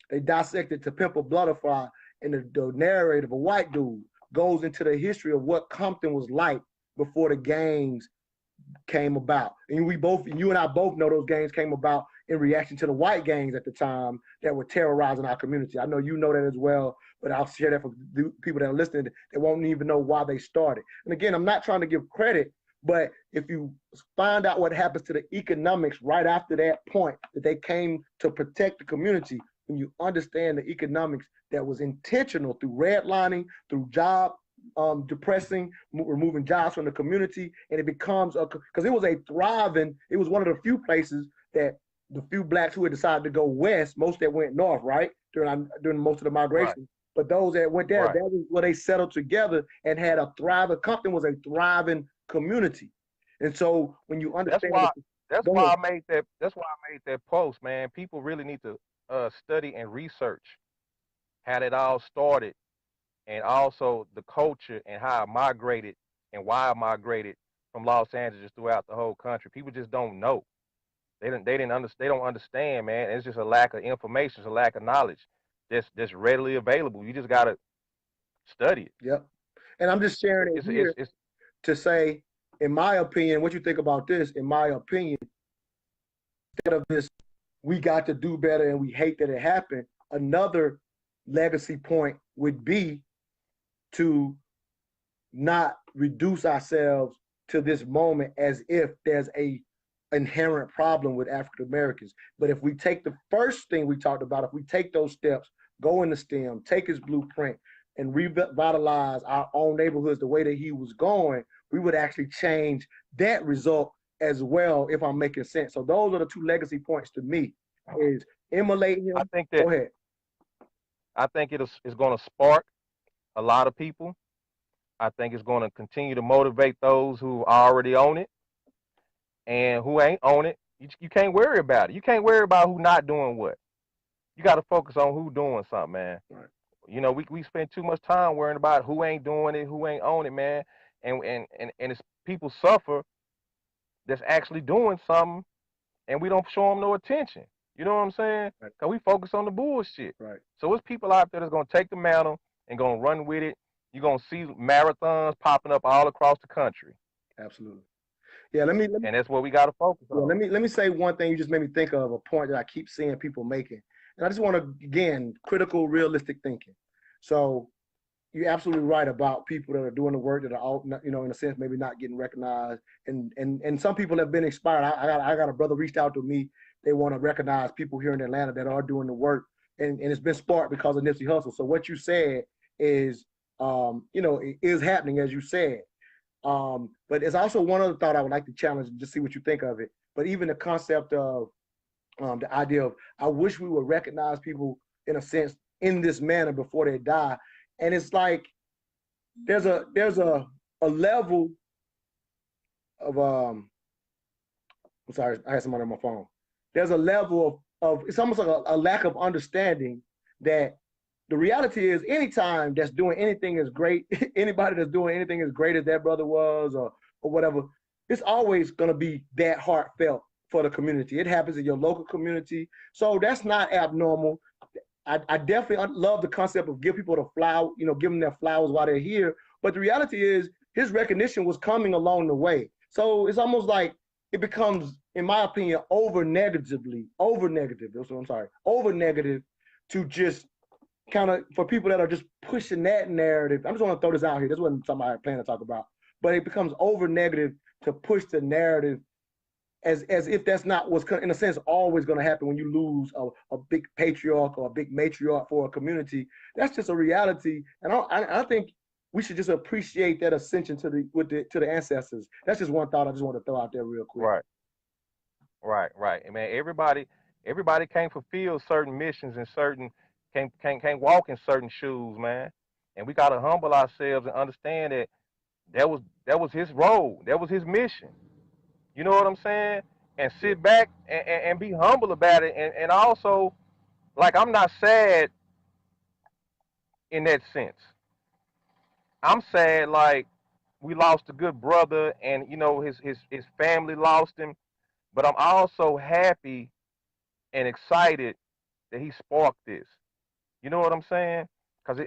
Speaker 1: they dissected To Pimp a Butterfly, and the narrator, a white dude, goes into the history of what Compton was like before the gangs came about. And you and I both know those gangs came about in reaction to the white gangs at the time that were terrorizing our community. I know you know that as well, but I'll share that for the people that are listening that won't even know why they started. And again, I'm not trying to give credit, but if you find out what happens to the economics right after that point, that they came to protect the community, when you understand the economics that was intentional through redlining, through job depressing, removing jobs from the community, and it becomes because it was one of the few places that the few blacks who had decided to go west, most that went north, right, during most of the migration. Right. But those that went there, right, that was where they settled together and had a thriving. Compton was a thriving community. And so when you understand,
Speaker 2: that's why I made that post, man. People really need to study and research how it all started, and also the culture and how I migrated and why I migrated from Los Angeles throughout the whole country. People just don't know. They don't understand, man. It's just a lack of information, it's a lack of knowledge that's readily available. You just gotta study it.
Speaker 1: Yep. And I'm just sharing it here to say, in my opinion, what you think about this, in my opinion, instead of this, we got to do better and we hate that it happened, another legacy point would be to not reduce ourselves to this moment as if there's a inherent problem with African Americans. But if we take the first thing we talked about, if we take those steps, go in the STEM, take his blueprint, and revitalize our own neighborhoods the way that he was going, we would actually change that result as well, if I'm making sense. So those are the two legacy points to me, is immolate him. Go ahead.
Speaker 2: I think it's going to spark a lot of people. I think it's going to continue to motivate those who already own it, and who ain't on it, you can't worry about it. You can't worry about who not doing what. You got to focus on who doing something, man. Right. You know, we spend too much time worrying about who ain't doing it, who ain't on it, man. And it's people suffer that's actually doing something, and we don't show them no attention. You know what I'm saying? Right. Because we focus on the bullshit. Right. So it's people out there that's going to take the mantle and going to run with it. You're going to see marathons popping up all across the country.
Speaker 1: Absolutely. Yeah, let me
Speaker 2: and that's what we got to focus on.
Speaker 1: Let me say one thing. You just made me think of a point that I keep seeing people making, and I just want to, again, critical, realistic thinking. So you're absolutely right about people that are doing the work that are all, in a sense, maybe not getting recognized, and some people have been inspired. I got a brother reached out to me. They want to recognize people here in Atlanta that are doing the work, and it's been sparked because of Nipsey Hussle. So what you said is you know, it is happening, as you said. But there's also one other thought I would like to challenge and just see what you think of it. But even the concept of the idea of, I wish we would recognize people in a sense in this manner before they die. And it's like there's a level of I'm sorry, I had somebody on my phone. There's a level of it's almost like a lack of understanding that the reality is anytime that's doing anything as great, anybody that's doing anything as great as that brother was or whatever, it's always gonna be that heartfelt for the community. It happens in your local community. So that's not abnormal. I definitely love the concept of give people the flower, you know, give them their flowers while they're here. But the reality is his recognition was coming along the way. So it's almost like it becomes, in my opinion, over negative to just kind of, for people that are just pushing that narrative. I just want to throw this out here. This wasn't something I had planned to talk about, but it becomes over negative to push the narrative as if that's not what's, in a sense, always going to happen when you lose a big patriarch or a big matriarch for a community. That's just a reality. And I think we should just appreciate that ascension to the ancestors. That's just one thought I just want to throw out there real quick.
Speaker 2: Right. I mean, everybody can't fulfill certain missions and can't walk in certain shoes, man. And we gotta humble ourselves and understand that that was his role, that was his mission. You know what I'm saying? And sit back and be humble about it. And also, like, I'm not sad in that sense. I'm sad like we lost a good brother and you know his family lost him. But I'm also happy and excited that he sparked this. You know what I'm saying? Because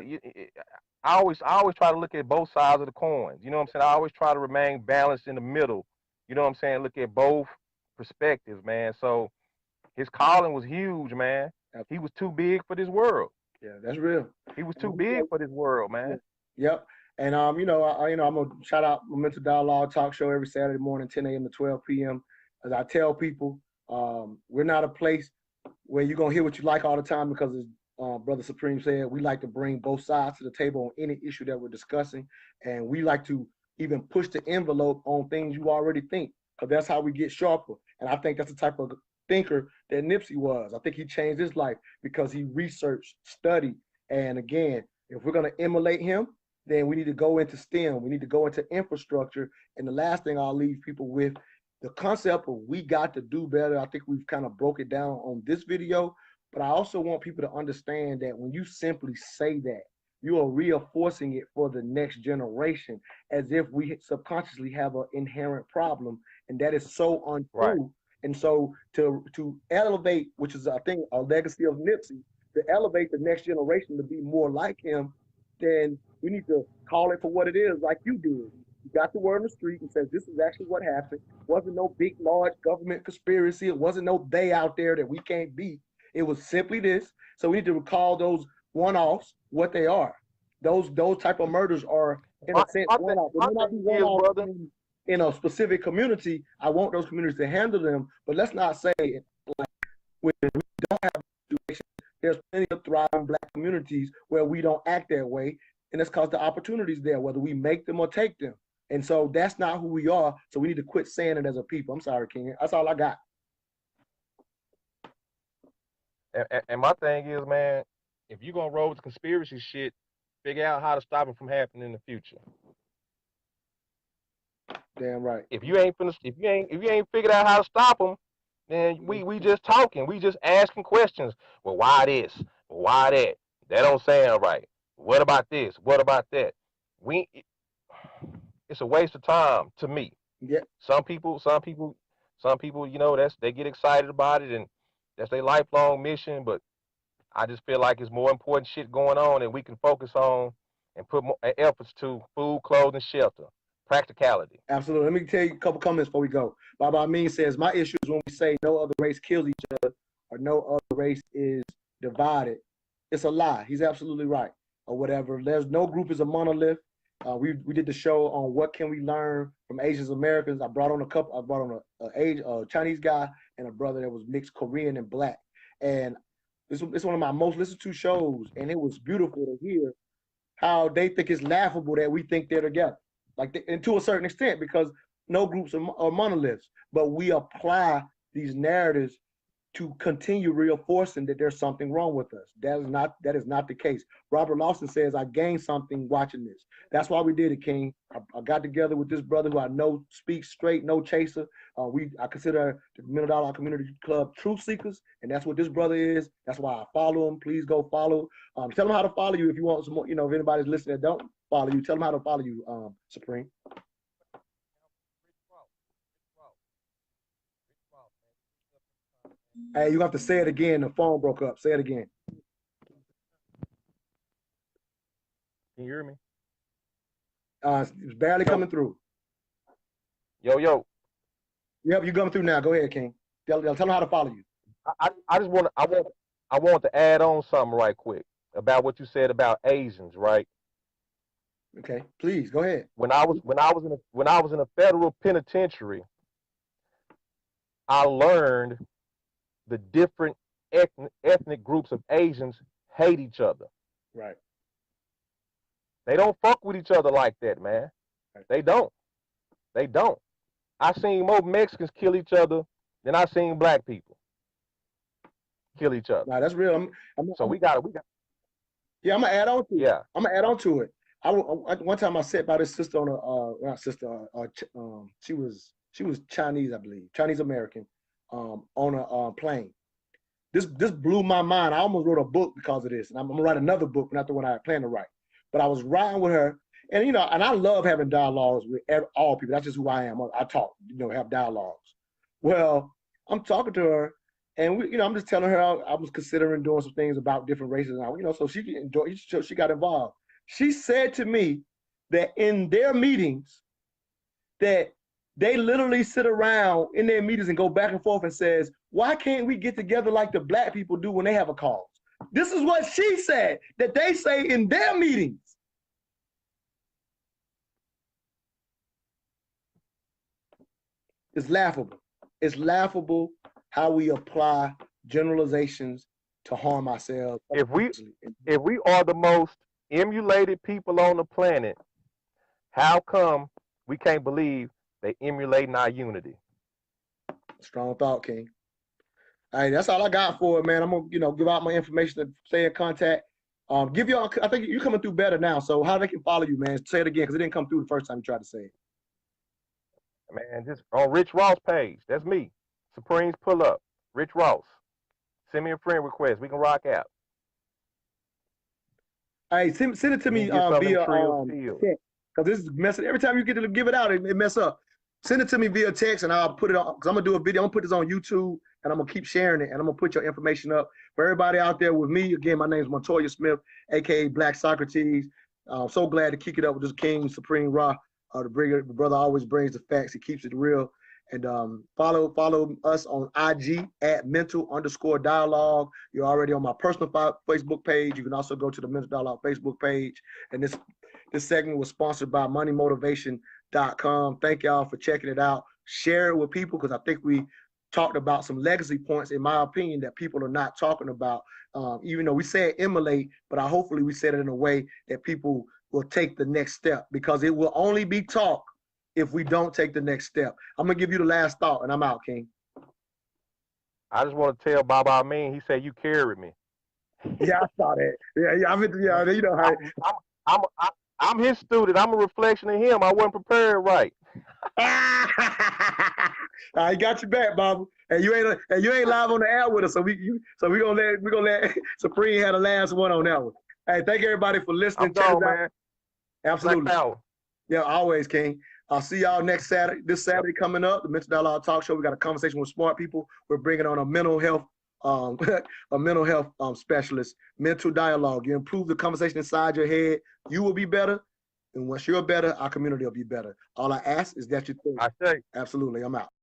Speaker 2: I always try to look at both sides of the coin. You know what I'm saying? I always try to remain balanced in the middle. You know what I'm saying? Look at both perspectives, man. So his calling was huge, man. He was too big for this world.
Speaker 1: Yeah, that's real.
Speaker 2: He was too big for this world, man.
Speaker 1: Yep. And you know, I'm gonna shout out my Mental Dialogue talk show every Saturday morning, 10 a.m. to 12 p.m. As I tell people, we're not a place where you're gonna hear what you like all the time, because as Brother Supreme said, we like to bring both sides to the table on any issue that we're discussing, and we like to even push the envelope on things you already think, because that's how we get sharper. And I think that's the type of thinker that Nipsey was. I think he changed his life because he researched, studied, and again, if we're gonna emulate him, then we need to go into STEM. We need to go into infrastructure. And the last thing I'll leave people with, the concept of we got to do better. I think we've kind of broke it down on this video, but I also want people to understand that when you simply say that, you are reinforcing it for the next generation, as if we subconsciously have an inherent problem, and that is so untrue. Right. And so to elevate, which is I think a legacy of Nipsey, to elevate the next generation to be more like him, then we need to call it for what it is, like you did. You got the word on the street and says this is actually what happened. It wasn't no big, large government conspiracy. It wasn't no they out there that we can't beat. It was simply this. So we need to recall those one-offs, what they are. Those type of murders are, in a sense, one-off. They may not be one-off in a specific community. I want those communities to handle them, but let's not say it like when we don't have a situation. There's plenty of thriving Black communities where we don't act that way, and that's because the opportunities there, whether we make them or take them. And so that's not who we are. So we need to quit saying it as a people. I'm sorry, King. That's all I got.
Speaker 2: And my thing is, man, if you're gonna roll with the conspiracy shit, figure out how to stop it from happening in the future.
Speaker 1: Damn right.
Speaker 2: If you ain't figured out how to stop them, then we just talking. We just asking questions. Well, why this? Well, why that? That don't sound right. What about this? What about that? It's a waste of time to me.
Speaker 1: Yeah.
Speaker 2: Some people, you know, they get excited about it and that's their lifelong mission. But I just feel like it's more important shit going on and we can focus on and put more efforts to food, clothing, shelter. Practicality.
Speaker 1: Absolutely. Let me tell you a couple comments before we go. Baba Amin says, my issue is when we say no other race kills each other or no other race is divided. It's a lie. He's absolutely right. Or whatever. There's no group is a monolith. We did the show on what can we learn from Asian Americans. I brought on a Chinese guy and a brother that was mixed Korean and Black. And it's one of my most listened to shows. And it was beautiful to hear how they think it's laughable that we think they're together, like and to a certain extent, because no groups are monoliths, but we apply these narratives to continue reinforcing that there's something wrong with us. That is not the case. Robert Lawson says, I gained something watching this. That's why we did it, King. I got together with this brother who I know speaks straight, no chaser. I consider the Mental Dialogue Community Club truth seekers, and that's what this brother is. That's why I follow him. Please go follow. Tell them how to follow you if you want some more. You know, if anybody's listening that don't follow you, tell them how to follow you, Supreme. Hey, you have to say it again. The phone broke up. Say it again.
Speaker 2: Can you hear me?
Speaker 1: It's barely coming through.
Speaker 2: Yo.
Speaker 1: Yep, you're coming through now. Go ahead, King. Tell them how to follow you.
Speaker 2: I want to add on something right quick about what you said about Asians, right?
Speaker 1: Okay, please go ahead.
Speaker 2: When I was in a federal penitentiary, I learned the different ethnic groups of Asians hate each other.
Speaker 1: Right.
Speaker 2: They don't fuck with each other like that, man. Right. They don't. I seen more Mexicans kill each other than I seen black people kill each other.
Speaker 1: Nah, that's real.
Speaker 2: So we got.
Speaker 1: Yeah, I'm gonna add on to it.
Speaker 2: Yeah,
Speaker 1: I'm gonna add on to it. One time I sat by this sister on not sister. She was Chinese, I believe, Chinese American. On a plane. This blew my mind. I almost wrote a book because of this, and I'm gonna write another book, not the one I had planned to write. But I was riding with her, and and I love having dialogues with all people. That's just who I am. I talk, have dialogues. Well, I'm talking to her, and I'm just telling her I was considering doing some things about different races, and so she got involved. She said to me that in their meetings, that they literally sit around in their meetings and go back and forth and says, why can't we get together like the black people do when they have a cause? This is what she said, that they say in their meetings. It's laughable. It's laughable how we apply generalizations to harm ourselves.
Speaker 2: If we are the most emulated people on the planet, how come we can't believe they emulating our unity?
Speaker 1: Strong thought, King. Hey, that's all I got for it, man. I'm gonna, give out my information to stay in contact. I think you're coming through better now. So how they can follow you, man? Say it again, because it didn't come through the first time you tried to say it.
Speaker 2: Man, just on Rich Ross page. That's me. Supreme's pull up. Rich Ross. Send me a friend request. We can rock out.
Speaker 1: Hey, send it to me via text. Because this is messing. Every time you get to give it out, it mess up. Send it to me via text, and I'll put it on. Because I'm gonna do a video. I'm gonna put this on YouTube, and I'm gonna keep sharing it, and I'm gonna put your information up for everybody out there with me. Again, my name is Montoya Smith, aka Black Socrates. So glad to kick it up with this King Supreme Ra. The brother always brings the facts. He keeps it real. And follow us on IG at mental_dialogue. You're already on my personal Facebook page. You can also go to the Mental Dialogue Facebook page. And this segment was sponsored by moneymotivation.com. Thank y'all for checking it out. Share it with people, because I think we talked about some legacy points, in my opinion, that people are not talking about. Even though we say emulate, but hopefully we said it in a way that people will take the next step, because it will only be talk if we don't take the next step. I'm gonna give you the last thought, and I'm out, King.
Speaker 2: I just want to tell Baba Amin, he said you carried me.
Speaker 1: Yeah, I saw that. Yeah, you know how.
Speaker 2: I'm his student. I'm a reflection of him. I wasn't prepared right.
Speaker 1: I got you back, Baba. And you ain't live on the air with us, so we gonna let Supreme have the last one on that one. Hey, thank everybody for listening.
Speaker 2: I'm gone, man.
Speaker 1: Absolutely. Yeah, always, King. I'll see y'all next Saturday. This Saturday coming up, the Mental Dialogue Talk Show. We got a conversation with smart people. We're bringing on a mental health specialist. Mental Dialogue. You improve the conversation inside your head, you will be better. And once you're better, our community will be better. All I ask is that you think.
Speaker 2: I say.
Speaker 1: Absolutely. I'm out.